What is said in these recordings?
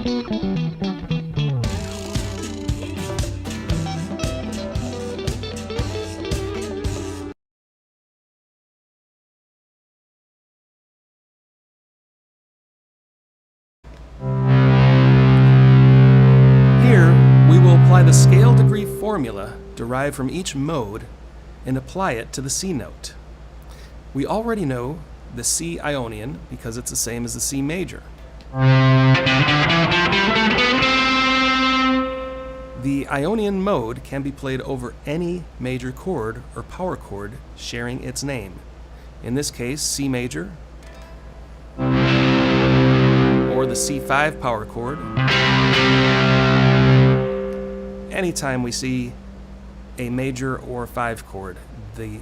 Here, we will apply the scale degree formula derived from each mode and apply it to the C note. We already know the C Ionian because it's the same as the C major. The Ionian mode can be played over any major chord or power chord sharing its name. In this case, C major, or the C5 power chord. Anytime we see a major or 5 chord, the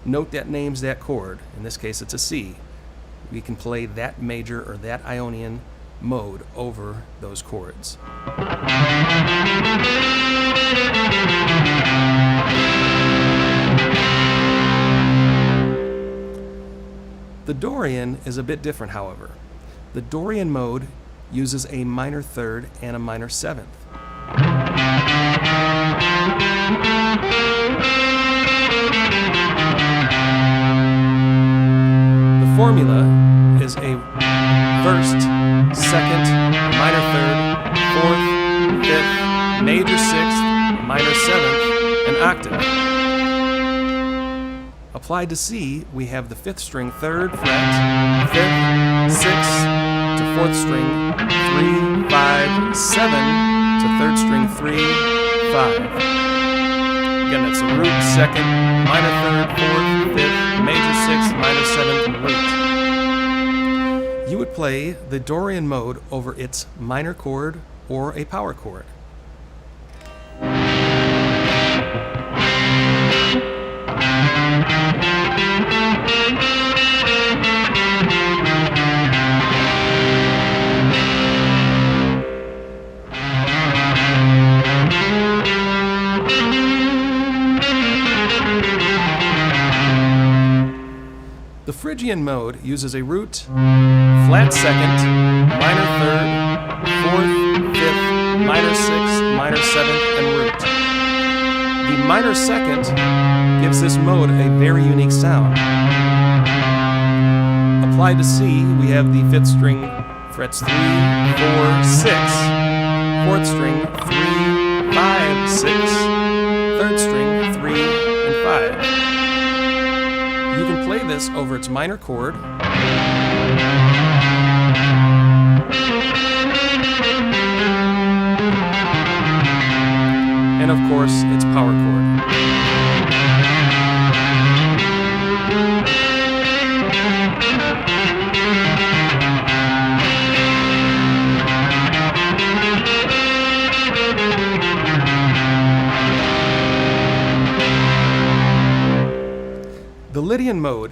note that names that chord, in this case it's a C, we can play that major or that Ionian mode over those chords. The Dorian is a bit different, however. The Dorian mode uses a minor third and a minor seventh. The formula is a first, second, minor third, fourth, fifth, major sixth, minor seventh, and octave. Applied to C, we have the 5th string 3rd fret, 5th, 6th to 4th string 3, 5, 7 to 3rd string 3, 5. Again, that's a root, 2nd, minor 3rd, 4th, 5th, major 6th, minor 7th, and root. You would play the Dorian mode over its minor chord or a power chord. The Phrygian mode uses a root, flat 2nd, minor 3rd, 4th, 5th, minor 6th, minor 7th, and root. The minor 2nd gives this mode a very unique sound. Applied to C, we have the 5th string frets 3, 4, 6, 4th string 3, 5, 6, 3rd string 3, and 5. You can play this over its minor chord, and of course its power chord. The Lydian mode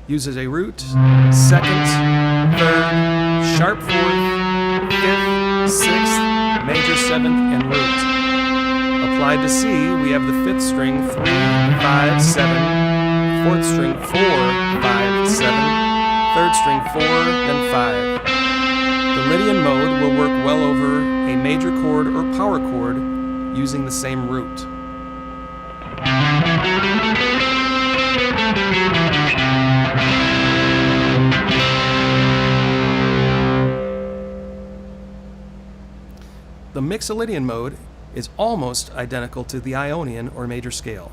uses a root, 2nd, 3rd, sharp 4th, 5th, 6th, major 7th, and root. Applied to C, we have the 5th string 3, 5, 7, 4th string 4, 5, 7, 3rd string 4, and 5. The Lydian mode will work well over a major chord or power chord using the same root. The Mixolydian mode is almost identical to the Ionian or major scale.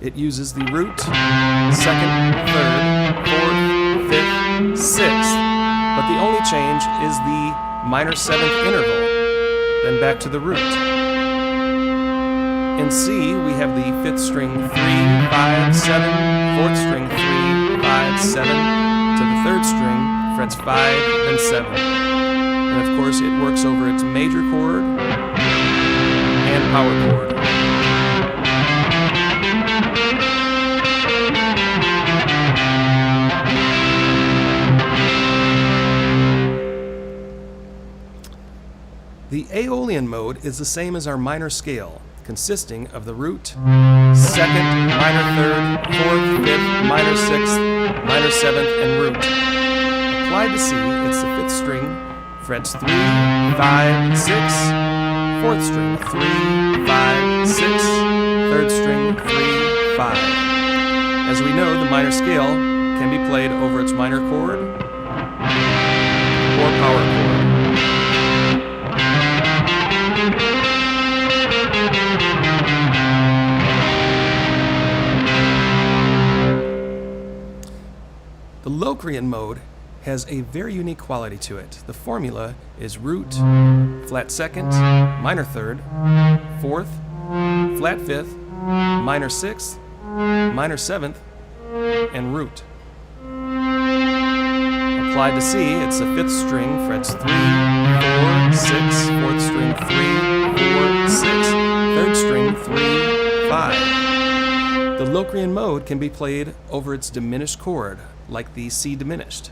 It uses the root, 2nd, 3rd, 4th, 5th, 6th, but the only change is the minor 7th interval, then back to the root. In C, we have the 5th string 3, 5, 7, 4th string 3, 5, 7, to the 3rd string, frets 5 and 7. And of course it works over its major chord and power chord. The Aeolian mode is the same as our minor scale, consisting of the root, 2nd, minor 3rd, 4th, 5th, minor 6th, minor 7th, and root. Applied to C, it's the 5th string, frets 3, 5, 6, 4th string 3, 5, 6, 3rd string 3, 5. As we know, the minor scale can be played over its minor chord or power chord. The Locrian mode has a very unique quality to it. The formula is root, flat 2nd, minor 3rd, 4th, flat 5th, minor 6th, minor 7th, and root. Applied to C, it's the 5th string, frets 3, 4, 6, 4th string 3, 4, 6, 3rd string 3, 5. The Locrian mode can be played over its diminished chord, like the C diminished.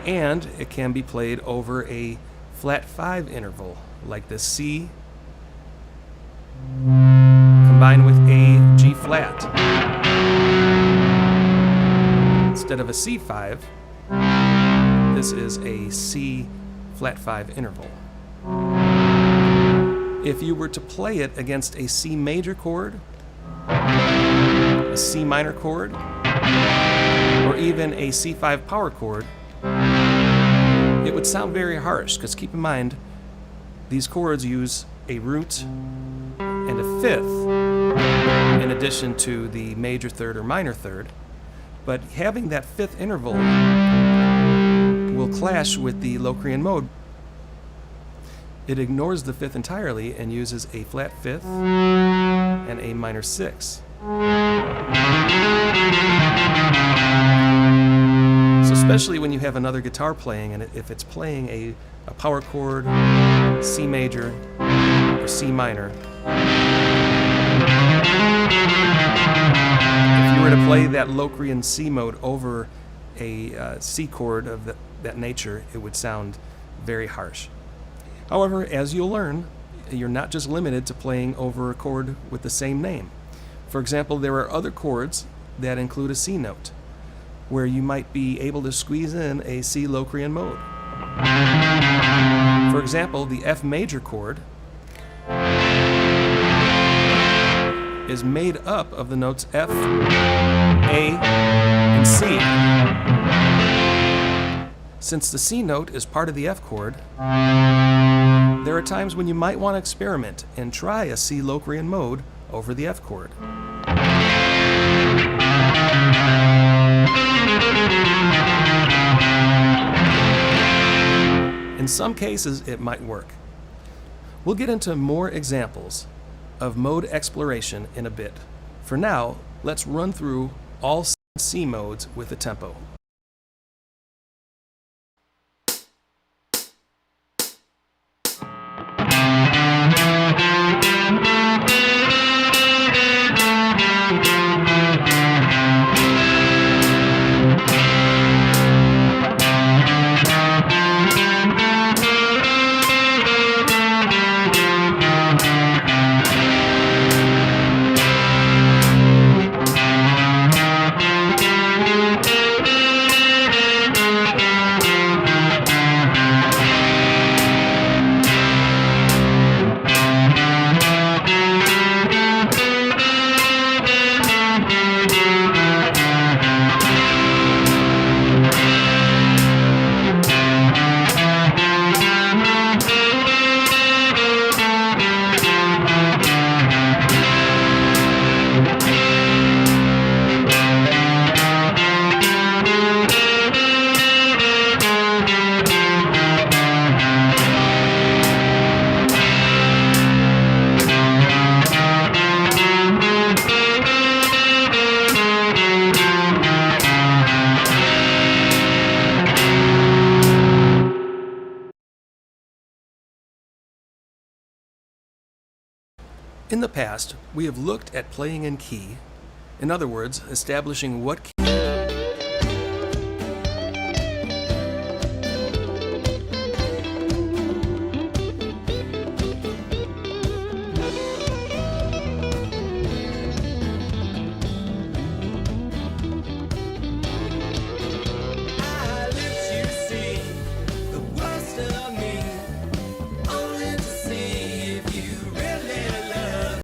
And it can be played over a flat 5 interval, like the C combined with a G flat. Instead of a C5, this is a C flat 5 interval. If you were to play it against a C major chord, a C minor chord, or even a C5 power chord, it would sound very harsh, because keep in mind, these chords use a root and a 5th in addition to the major 3rd or minor 3rd, but having that 5th interval will clash with the Locrian mode. It ignores the 5th entirely and uses a flat 5th and a minor 6. So especially when you have another guitar playing, and if it's playing a power chord, C major, or C minor, if you were to play that Locrian C mode over a C chord of that nature, it would sound very harsh. However, as you'll learn, you're not just limited to playing over a chord with the same name. For example, there are other chords that include a C note, where you might be able to squeeze in a C Locrian mode. For example, the F major chord is made up of the notes F, A, and C. Since the C note is part of the F chord, there are times when you might want to experiment and try a C Locrian mode over the F chord. In some cases, it might work. We'll get into more examples of mode exploration in a bit. For now, let's run through all C modes with a tempo. In the past, we have looked at playing in key, in other words, establishing what